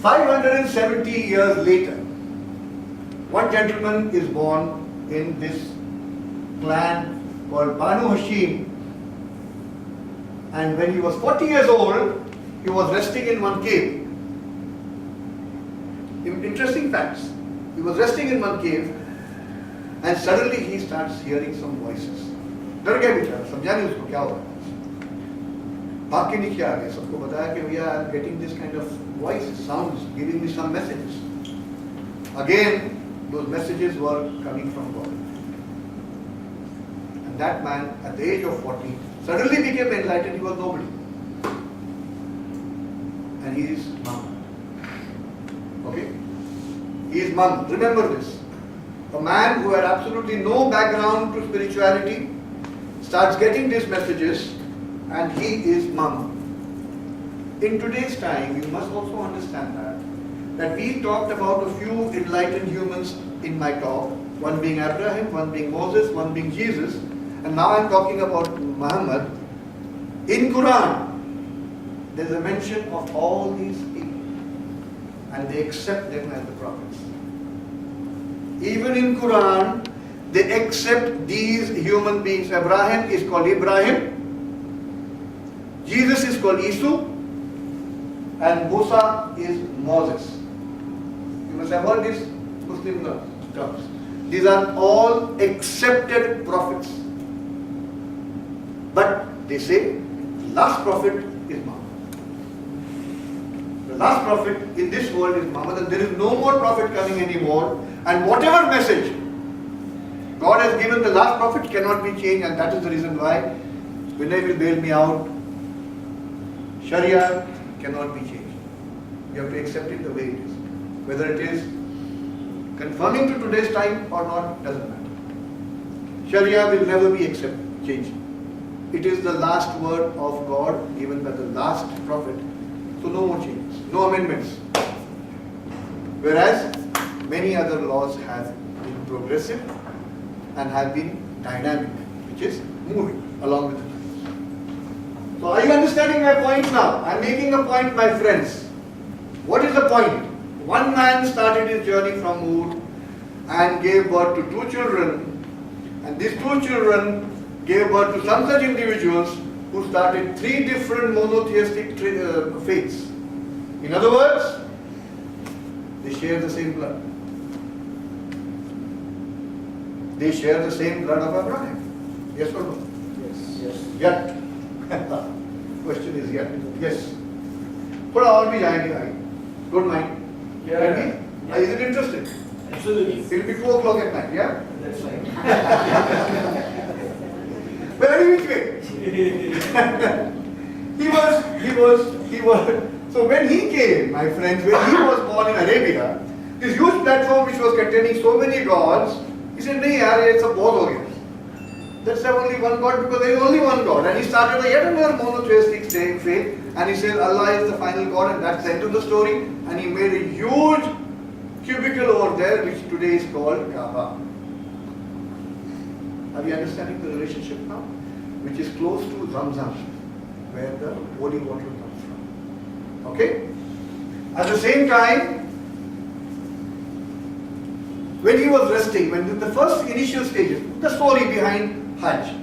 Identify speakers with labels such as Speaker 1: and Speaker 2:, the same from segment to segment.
Speaker 1: 570 years later, one gentleman is born in this clan called Banu Hashim, and when he was 40 years old, he was resting in one cave. Interesting facts. He was resting in one cave, and suddenly he starts hearing some voices. डर गया बेचारा, समझा नहीं उसको क्या हो रहा है. भाग के नीचे आ गया, सबको बताया कि भैया I am getting this kind of voice sounds giving me some messages. Again, those messages were coming from God. And that man, at the age of 40, suddenly became enlightened. He was nobody. And he is Muhammad. Okay? He is Muhammad. Remember this. A man who had absolutely no background to spirituality starts getting these messages, and he is Muhammad. In today's time, you must also understand that we talked about a few enlightened humans in my talk, one being Abraham, one being Moses, one being Jesus, and now I'm talking about Muhammad. In Quran, there's a mention of all these people, and they accept them as the prophets. Even in Quran, they accept these human beings. Abraham is called Ibrahim, Jesus is called Isu, and Musa is Moses. You must have heard these Muslim terms. These are all accepted prophets. But they say the last prophet is Muhammad. The last prophet in this world is Muhammad, and there is no more prophet coming anymore. And whatever message God has given the last prophet cannot be changed, and that is the reason why Vinay will bail me out. Sharia cannot be changed. You have to accept it the way it is. Whether it is conforming to today's time or not, doesn't matter. Sharia will never be changed. It is the last word of God given by the last prophet. So no more changes, no amendments. Whereas many other laws have been progressive and have been dynamic, which is moving along with the times. So are you understanding my point now? I am making a point, my friends. What is the point? One man started his journey from Ur and gave birth to 2 children, and these 2 children gave birth to some such individuals who started 3 different monotheistic faiths. In other words, they share the same blood. They share the same blood of Abraham. Yes or no?
Speaker 2: Yes.
Speaker 1: Yet. Question is yet. Yes. थोड़ा और भी जाएंगे आगे. Don't mind.
Speaker 2: Yeah.
Speaker 1: Is it interesting?
Speaker 2: Absolutely.
Speaker 1: It will be 2 o'clock at night, yeah?
Speaker 2: That's right.
Speaker 1: Very which way? he was. So when he came, my friends, when he was born in Arabia, this huge platform which was containing so many gods, he said, "Nahi yaar, ye sab bahut ho gaya. Let's have only one God, because there is only one God." And he started yet another monotheistic faith, and he said Allah is the final God, and that's the end of the story. And he made a huge cubicle over there, which today is called Kaaba. Are we understanding the relationship now? Which is close to Zamzam, where the holy water comes from. Okay? At the same time, when he was resting, when the first initial stages, the story behind Hajj.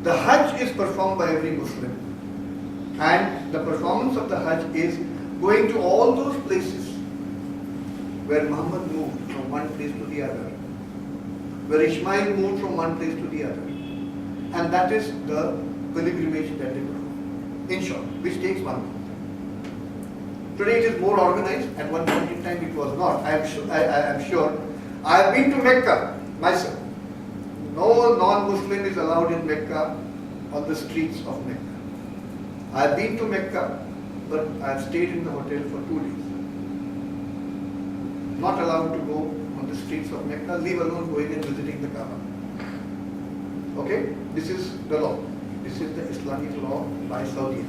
Speaker 1: The Hajj is performed by every Muslim. And the performance of the Hajj is going to all those places where Muhammad moved from one place to the other, where Ishmael moved from one place to the other. And that is the pilgrimage that they perform, in short, which takes 1 month. Today it is more organized. At one point in time it was not. I am sure. I have been to Mecca myself. No non-Muslim is allowed in Mecca, on the streets of Mecca. I have been to Mecca, but I have stayed in the hotel for 2 days. Not allowed to go on the streets of Mecca, leave alone going and visiting the Kaaba. Okay? This is the law. This is the Islamic law by Saudi.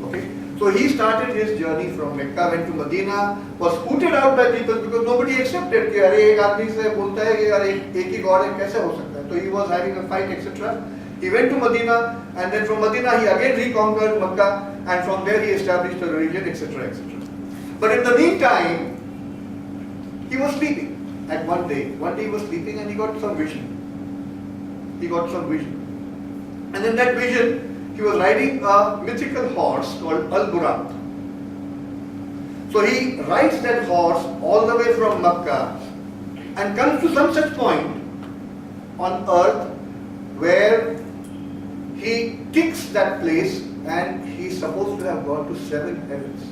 Speaker 1: Okay? So he started his journey from Mecca, went to Medina, was hooted out by people because nobody accepted कि अरे एक आदमी से बोलता है कि अरे एक ही God है कैसे हो सकता है? So he was having a fight, etc. He went to Medina, and then from Medina he again reconquered Mecca, and from there he established a religion, etc., etc. But in the meantime, he was sleeping. And one day he was sleeping and he got some vision. And in that vision, he was riding a mythical horse called Al-Buraq. So he rides that horse all the way from Makkah and comes to some such point on earth where he kicks that place and he is supposed to have gone to 7 heavens.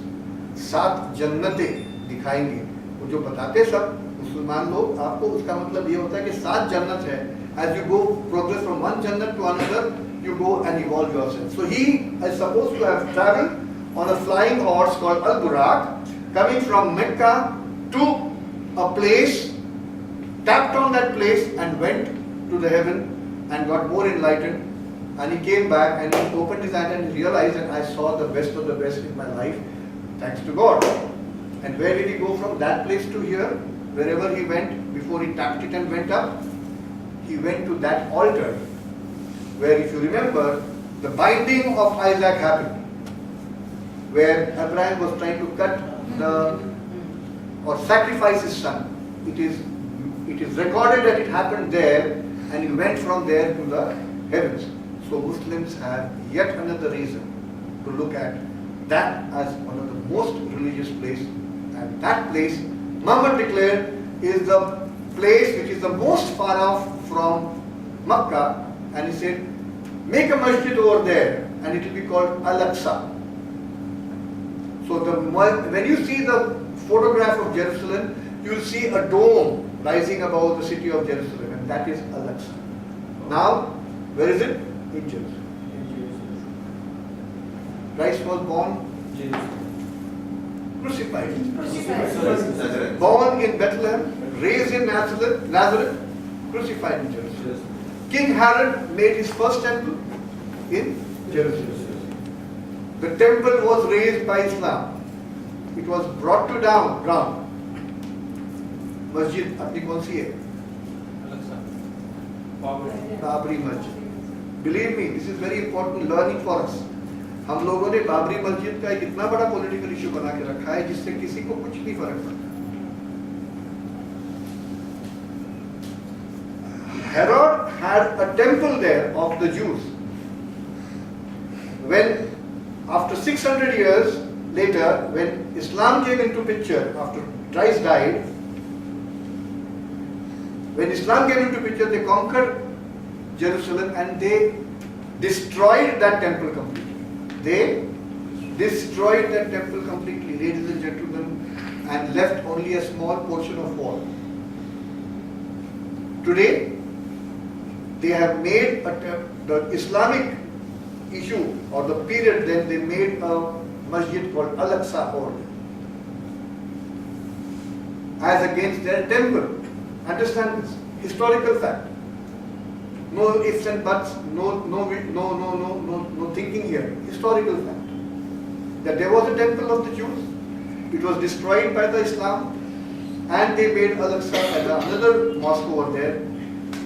Speaker 1: 7 जन्नतें दिखाएंगे. वो जो बताते सब मुसलमान लोग, आपको उसका मतलब ये होता है कि 7 जन्नत है. As you go progress from one jannat to another, you go and evolve yourself. So he is supposed to have traveled on a flying horse called Al-Buraq, coming from Mecca to a place, tapped on that place and went to the heaven and got more enlightened. And he came back and he opened his hand and realized that I saw the best of the best in my life, thanks to God. And where did he go from that place to here? Wherever he went, before he tapped it and went up, he went to that altar, where if you remember, the binding of Isaac happened, where Abraham was trying to cut or sacrifice his son. It is recorded that it happened there, and he went from there to the heavens. So Muslims have yet another reason to look at that as one of the most religious places. And that place, Muhammad declared, is the place which is the most far off from Makkah, and he said, make a masjid over there and it will be called Al-Aqsa. So when you see the photograph of Jerusalem, you will see a dome rising above the city of Jerusalem, and that is Al-Aqsa. Now, where is it? In Jerusalem. Christ was born crucified. Born in Bethlehem, raised in Nazareth, crucified in Jerusalem. King Herod made his first temple in Jerusalem. The temple was raised by Islam. It was brought to ground. Masjid apni kaun si hai? Babri Masjid. Believe me, this is very important learning for us. हम लोगों ने बाबरी मस्जिद का एक इतना बड़ा political issue बना के रखा है जिससे किसी को कुछ नहीं फर्क पड़ता. Herod had a temple there of the Jews. When after 600 years later, when Islam came into picture, after Christ died, when Islam came into picture, they conquered Jerusalem and they destroyed that temple completely. They destroyed that temple completely, ladies and gentlemen, and left only a small portion of wall. Today, they have made the Islamic issue or the period, then they made a masjid called Al-Aqsa as against their temple. Understand this historical fact. No ifs and buts, no thinking here. Historical fact. That there was a temple of the Jews. It was destroyed by the Islam, and they made Al-Aqsa as another mosque over there.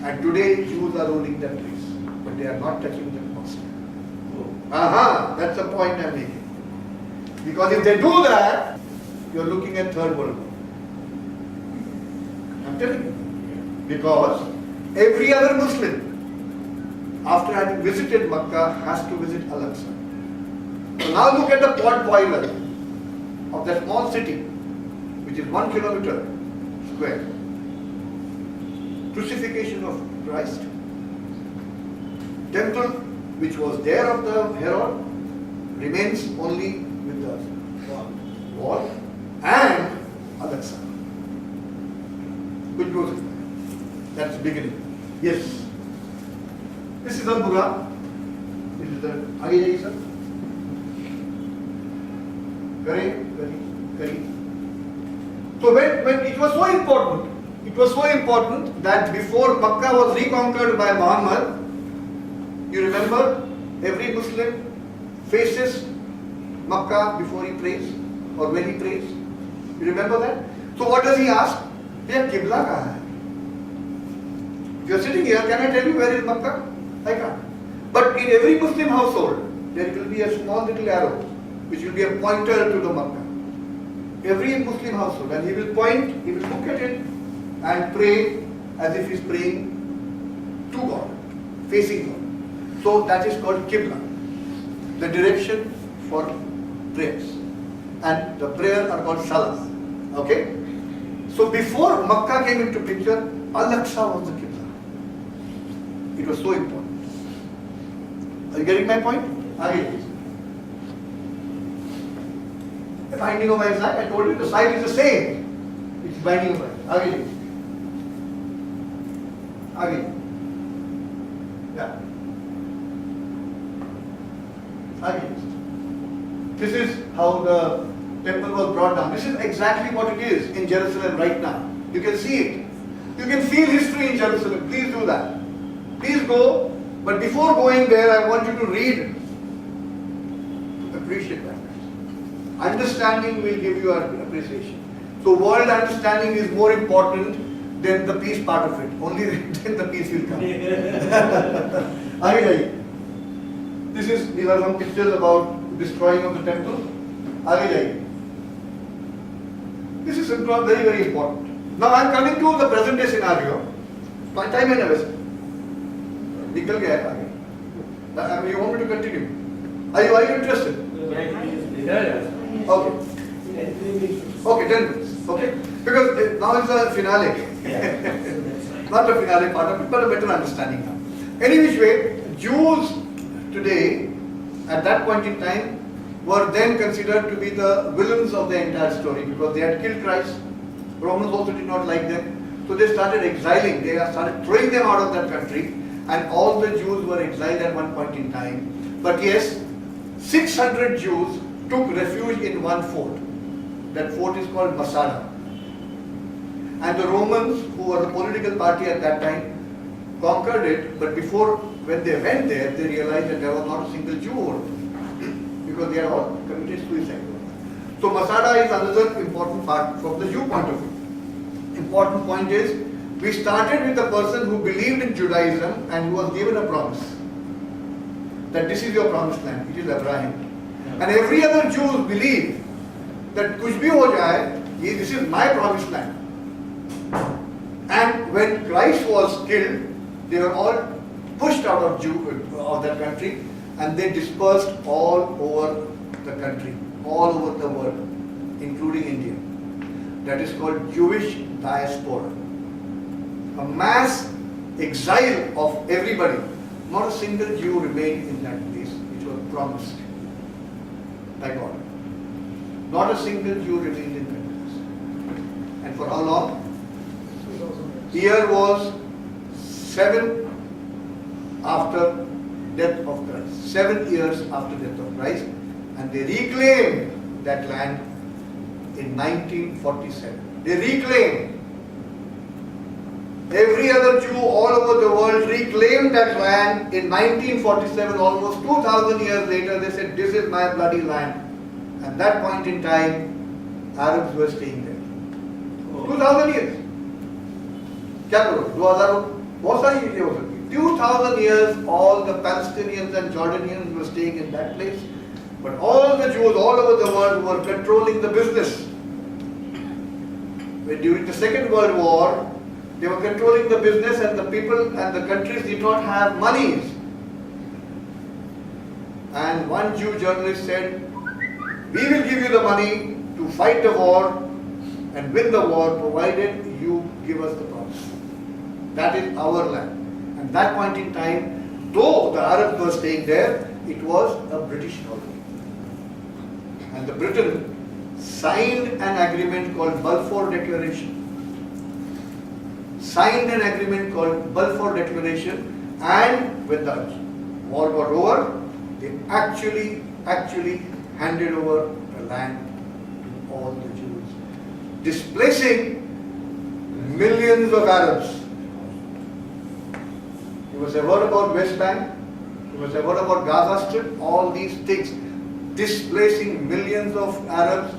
Speaker 1: And today Jews are ruling that place, but they are not touching that mosque. That's the point I'm making. Because if they do that, you're looking at third world war. I'm telling you. Because every other Muslim, after having visited Makkah, has to visit Al-Aqsa. So now look at the pot boiler of that small city, which is 1 kilometer square. Crucifixion of Christ. Temple, which was there of the Herod, remains only with the wall and Al-Aqsa. Which goes in. That's the beginning. Yes. This is Al-Buraq. This is the आगे जाइए sir. करें. So when it was so important that before Makkah was reconquered by Muhammad, you remember every Muslim faces Makkah before he prays or when he prays. You remember that? So what does he ask? Bhaiya Qibla kahan hai? If you are sitting here, can I tell you where is Makkah? I can't. But in every Muslim household, there will be a small little arrow which will be a pointer to the Makkah. every Muslim household, and he will point, he will look at it and pray as if he's praying to God, facing God. So that is called Qibla, the direction for prayers. And the prayer are called Salah. Okay? So before Makkah came into picture, Al-Aqsa was the Qibla. It was so important. Are you getting my point? Again. The binding of Isaac, I told you the sign is the same. It's binding of Isaac. Again. Again. Yeah. Again. This is how the temple was brought down. This is exactly what it is in Jerusalem right now. You can see it. You can feel history in Jerusalem. Please do that. Please go. But before going there, I want you to read. Appreciate that. Understanding will give you appreciation. So world understanding is more important than the peace part of it. Only then the peace will come. These are some pictures about destroying of the temple. This is very, very important. Now I am coming to the present day scenario. My time is over. Nikal gaya aage. You want me to continue? Are you interested? Okay. Okay, 10 minutes. Okay? Because now it's the finale. Not the finale part of it, but a better understanding now. Any which way, Jews today, at that point in time, were then considered to be the villains of the entire story because they had killed Christ. Romans also did not like them. So they started exiling, they started throwing them out of that country, and all the Jews were exiled at one point in time. But yes, 600 Jews took refuge in one fort. That fort is called Masada. And the Romans, who were the political party at that time, conquered it, but before, when they went there, they realized that there was not a single Jew over there, because they had all committed suicide. So Masada is another important part from the Jew point of view. Important point is, we started with a person who believed in Judaism and who was given a promise that this is your promised land, it is Abraham. And every other Jew believed that kuch bhi ho jaye, this is my promised land. And when Christ was killed, they were all pushed out of that country, and they dispersed all over the country, all over the world, including India. That is called Jewish diaspora. A mass exile of everybody. Not a single Jew remained in that place, which was promised by God. Not a single Jew remained in that place. And for how long? Year was 7 after death of Christ. 7 years after death of Christ. And they reclaimed that land in 1947. They reclaimed. Every other Jew all over the world reclaimed that land in 1947, almost 2000 years later. They said, this is my bloody land. At that point in time, Arabs were staying there. 2000 years. क्या करो 2000 बहुत सारी चीजें हो सकती 2000 years all the Palestinians and Jordanians were staying in that place, but all the Jews all over the world were controlling the business. During the Second World War, they were controlling the business, and the people and the countries did not have monies. And one Jew journalist said, we will give you the money to fight the war and win the war, provided you give us the promise. That is our land. At that point in time, though the Arabs were staying there, it was a British colony. And the Britain signed an agreement called Balfour Declaration. Signed an agreement called Balfour Declaration, and when the war got over, they actually handed over the land to all the Jews, displacing millions of Arabs. You must have heard about West Bank, you must have heard about Gaza Strip, all these things, displacing millions of Arabs,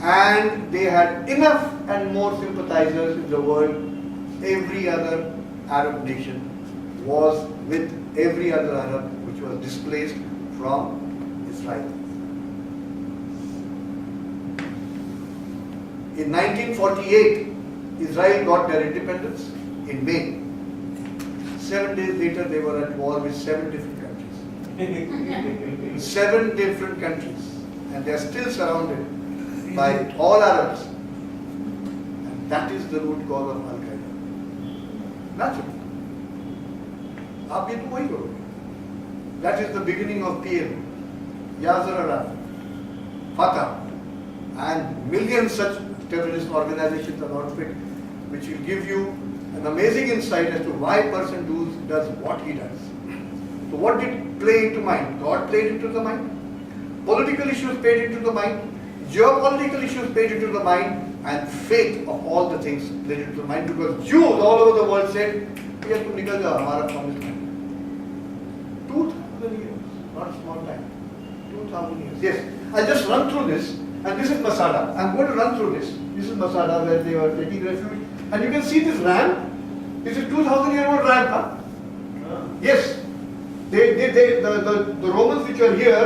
Speaker 1: and they had enough and more sympathizers in the world. Every other Arab nation was with every other Arab which was displaced from Israel. In 1948, Israel got their independence in May. 7 days later, they were at war with 7 different countries. 7 different countries. And they are still surrounded by all Arabs. And that is the root cause of Al-Qaeda. Naturally. आप ये तो वही करोगे. That is the beginning of PLO, Yasser Arafat, Fatah, and millions such terrorist organizations and outfit, which will give you an amazing insight as to why a person does what he does. So what did play into mind? God played into the mind. Political issues played into the mind. Geopolitical issues played into the mind. And fate of all the things played into the mind, because Jews all over the world said, "We have to nikal jao, hamara promised land." 2,000 years, not a small time. 2,000 years. Yes, I'll just run through this. And this is Masada. I'm going to run through this. This is Masada, where they were taking refuge. And you can see this ram. This is 2,000-year-old ram. Huh? Yes. The Romans which are here,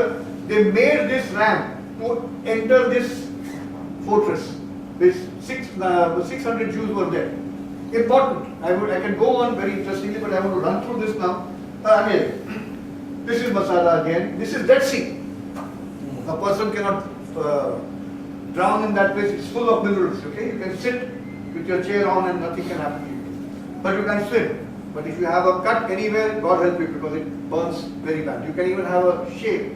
Speaker 1: they made this ram to enter this fortress. This 600 Jews were there. Important. I can go on very interestingly, but I want to run through this now. Again, this is Masada again. This is Dead Sea. A person cannot drown in that place. It's full of minerals. Okay, you can sit with your chair on and nothing can happen to you. But you can swim. But if you have a cut anywhere, God help you, because it burns very bad. You can even have a shave,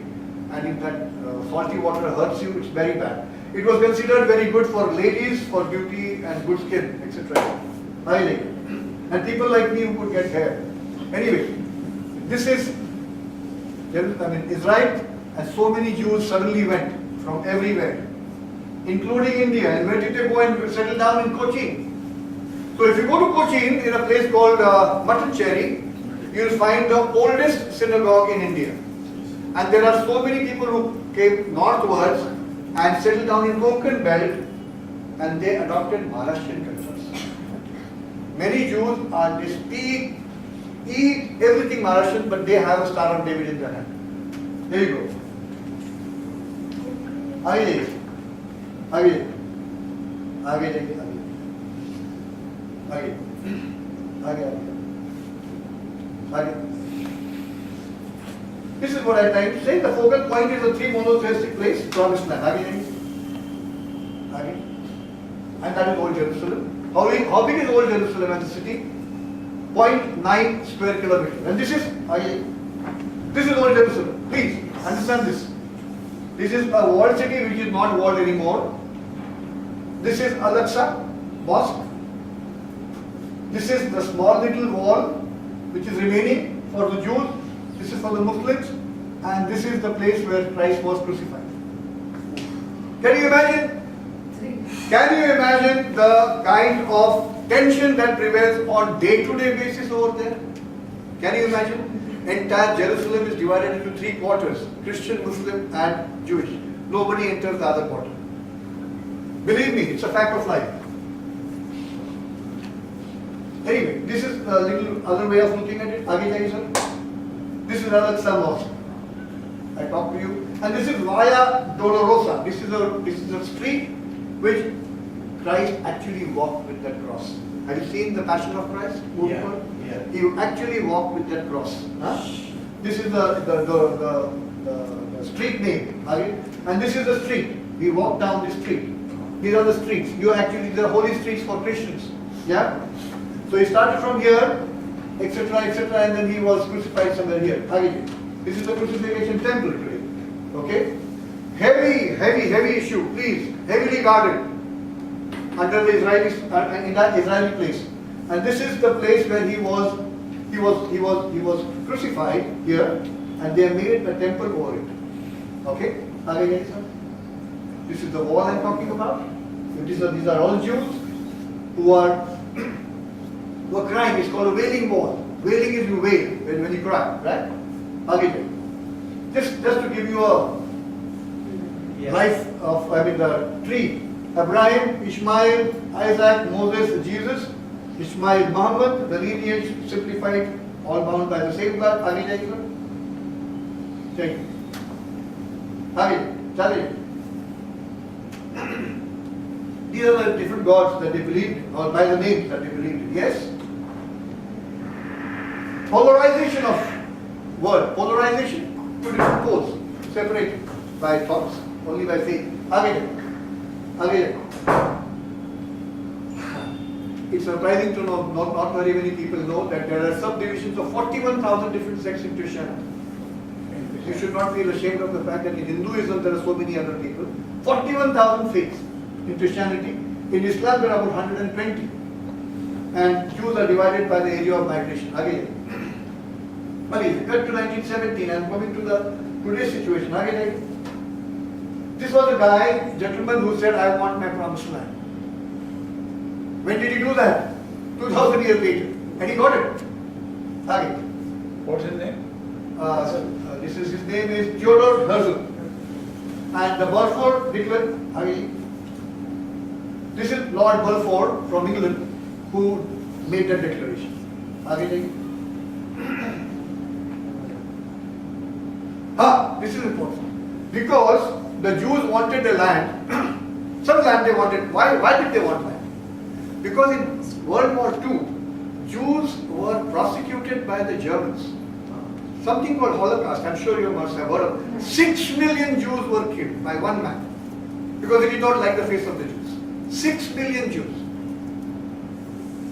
Speaker 1: and if that salty water hurts you, it's very bad. It was considered very good for ladies, for beauty and good skin, etc. Highly. And people like me who could get hair. Anyway, this is Israel, and so many Jews suddenly went from everywhere, including India, and where did they go and settle down in Cochin? So if you go to Cochin, in a place called Mattancherry, you will find the oldest synagogue in India. And there are so many people who came northwards and settled down in Konkan belt, and they adopted Maharashtrian cultures. Many Jews they speak, eat everything Maharashtrian, but they have a Star of David in their hand. There you go. आगे आगे आगे आगे आगे आगे आगे. This is what I tried to say. The focal point is the 3 monotheistic place, promised land. आगे आगे. And that is Old Jerusalem. How big is Old Jerusalem as a city? 0.9 square kilometers. And this is Old Jerusalem. Please understand this. This is a walled city which is not walled anymore. This is Al-Aqsa Mosque. This is the small little wall which is remaining for the Jews. This is for the Muslims. And this is the place where Christ was crucified. Can you imagine? Can you imagine the kind of tension that prevails on day-to-day basis over there? Can you imagine? Entire Jerusalem is divided into 3 quarters, Christian, Muslim and Jewish. Nobody enters the other quarter. Believe me, it's a fact of life. Anyway, this is a little other way of looking at it. Aage jaiye sir. This is Al-Aqsa Mosque. I talked to you. And this is Via Dolorosa. This is a street which Christ actually walked with that cross. Have you seen the Passion of Christ?
Speaker 2: Yeah.
Speaker 1: He actually walked with that cross. Huh? This is the street name. And this is the street. He walked down the street. These are the streets. The holy streets for Christians. Yeah? So he started from here, etc., etc., and then he was crucified somewhere here. This is the crucifixion temple today. Okay? Heavy issue, please. Heavily guarded under the in that Israeli place. And this is the place where he was crucified here, and they made a temple over it. Okay? This is the wall I'm talking about. These are all Jews who are crying. It's called a wailing wall. Wailing is you wail when you cry, right? Just to give you a life of, the tree. Abraham, Ishmael, Isaac, Moses, Jesus, Ishmael, Muhammad, the lineage simplified, all bound by the same blood. आगे जाइए sir. चलिए. आगे चलिए. These are the different gods that they believed in, or by the names that they believed in. Yes? Polarization of word. Polarization. Two different poles. Separated by thoughts. Only by faith. Again. It's surprising to know, not very many people know that there are subdivisions of 41,000 different sects in Christianity. You should not feel ashamed of the fact that in Hinduism there are so many other people. 41,000 faiths in Christianity. In Islam there are about 120. And Jews are divided by the area of migration. Again, cut to 1917 and coming to the today's situation. Again, this was a guy, gentleman who said, I want my promised land. When did he do that? 2000 years later. And he got it. Again.
Speaker 2: What's his name?
Speaker 1: His name is Theodore Herzl. And the Balfour declared, this is Lord Balfour from England who made that declaration. This is important. Because the Jews wanted a land, some land they wanted. Why did they want land? Because in World War II, Jews were prosecuted by the Germans. Something called Holocaust, I'm sure you must have heard of. 6 million Jews were killed by one man because he did not like the face of the Jews. 6 million Jews.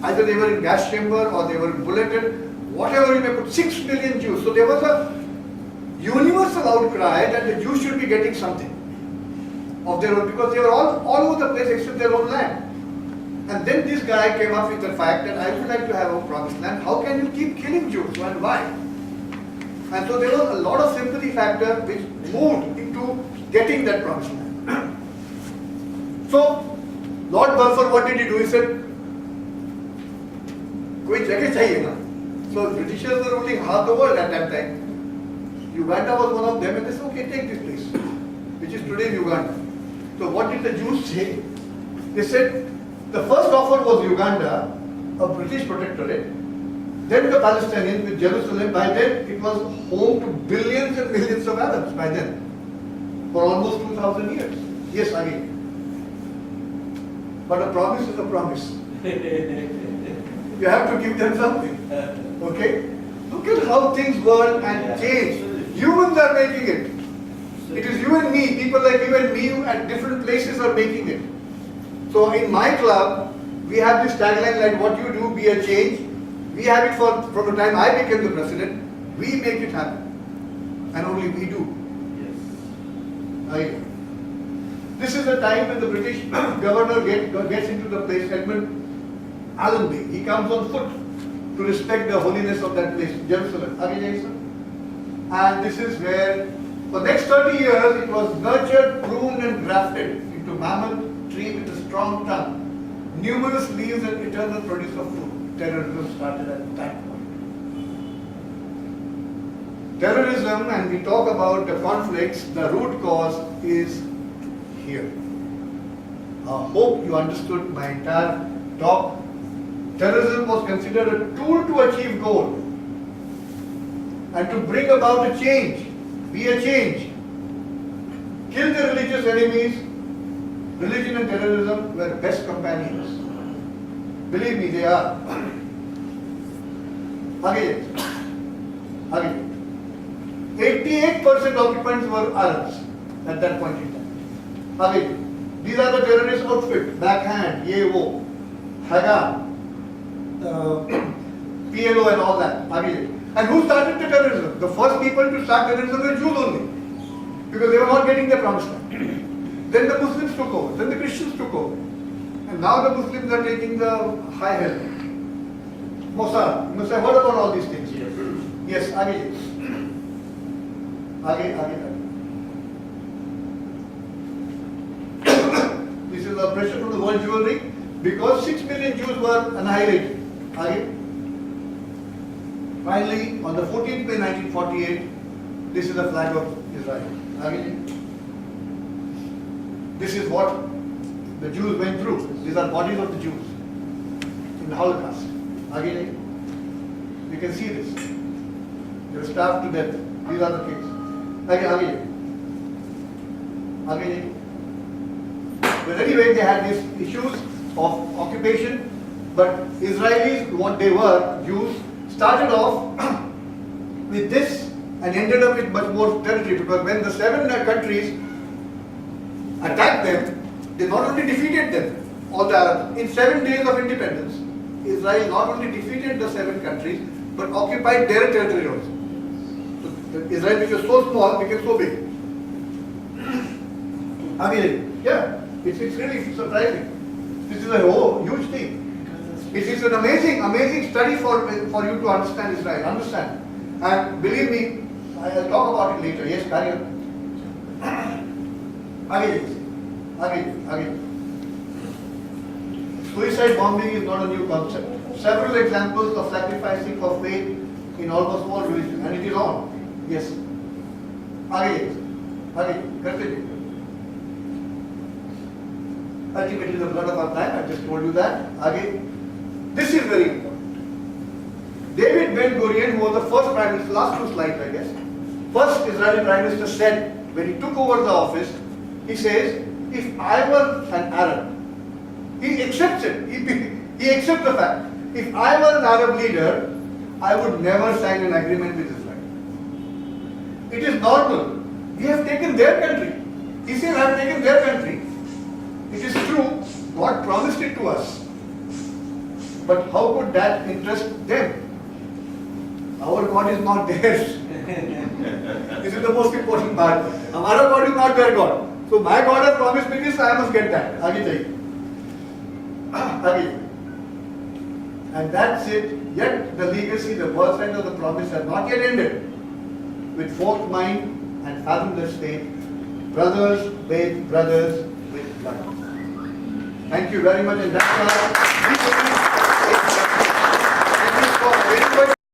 Speaker 1: Either they were in gas chamber or they were bulleted, whatever you may put, 6 million Jews. So there was a universal outcry that the Jews should be getting something of their own because they were all over the place except their own land. And then this guy came up with the fact that I would like to have a promised land. How can you keep killing Jews and why? And so there was a lot of sympathy factor which moved into getting that promised land. So Lord Balfour, what did he do? He said, "Koi jagah chahiye na." So Britishers were ruling half the world at that time. Uganda was one of them, and they said, "Okay, take this place," which is today Uganda. So what did the Jews say? They said the first offer was Uganda, a British protectorate. Then the Palestinians with Jerusalem. By then it was home to billions and millions of Arabs by then, for almost 2,000 years. Yes, again. But a promise is a promise. You have to give them something. Okay? Look at how things work and change. Humans are making it. It is you and me, people like you and me at different places are making it. So in my club, we have this tagline like what you do, be a change. We have it from the time I became the president. We make it happen. And only we do. Yes. This is the time when the British governor gets into the place, Edmund Allenby. He comes on foot to respect the holiness of that place, Jerusalem. And this is where, for the next 30 years, it was nurtured, pruned and grafted into mammoth tree with a strong tongue, numerous leaves and eternal produce of fruit. Terrorism started at that point. Terrorism, and we talk about the conflicts, the root cause is here. I hope you understood my entire talk. Terrorism was considered a tool to achieve goal and to bring about a change, be a change. Kill the religious enemies. Religion and terrorism were best companions. Believe me, they are. Again. 88% occupants were Arabs at that point in time. Again. These are the terrorist outfit. Backhand, Ye Wo, Haga, PLO and all that. Again. And who started the terrorism? The first people to start terrorism were Jews only. Because they were not getting their promised land. Then the Muslims took over. Then the Christians took over. And now the Muslims are taking the high help. Mossad, you must have heard about all these things. Yes, again. This is the pressure from the world jewelry because 6 million Jews were annihilated. Finally, on the 14th May 1948, this is the flag of Israel. This is what the Jews went through. These are bodies of the Jews in the Holocaust. You can see this. They were starved to death. These are the things. But anyway, they had these issues of occupation, but Israelis, what they were, Jews, started off with this and ended up with much more territory, because when the 7 countries attacked them, they not only defeated them, all the Arabs, in 7 days of independence, Israel not only defeated the 7 countries, but occupied their territory also. So Israel, which was so small, became so big. I mean, yeah, it's really surprising. This is a huge thing. It is an amazing study for you to understand Israel. Understand. And believe me, I'll talk about it later. Yes, carry on. Again. Suicide bombing is not a new concept. Several examples of sacrificing for faith in almost all religions, and it is on. Yes. Again, continue. Ultimately, the blood of our time, I just told you that. Again, this is very important. David Ben Gurion, who was the first prime minister, last 2 slides, I guess, first Israeli prime minister said, when he took over the office, he says, if I were an Arab, he accepts it, he accepts the fact, if I were an Arab leader, I would never sign an agreement with Israel. It is normal. We have taken their country. He says, I have taken their country. It is true, God promised it to us. But how could that interest them? Our God is not theirs. This is the most important part. Our God is not their God. So my God has promised me this, I must get that. Again. And that's it. Yet the legacy, the birthright of the promise has not yet ended. With forked mind and fathomless faith, brothers bathe brothers with blood. Thank you very much, and that's all.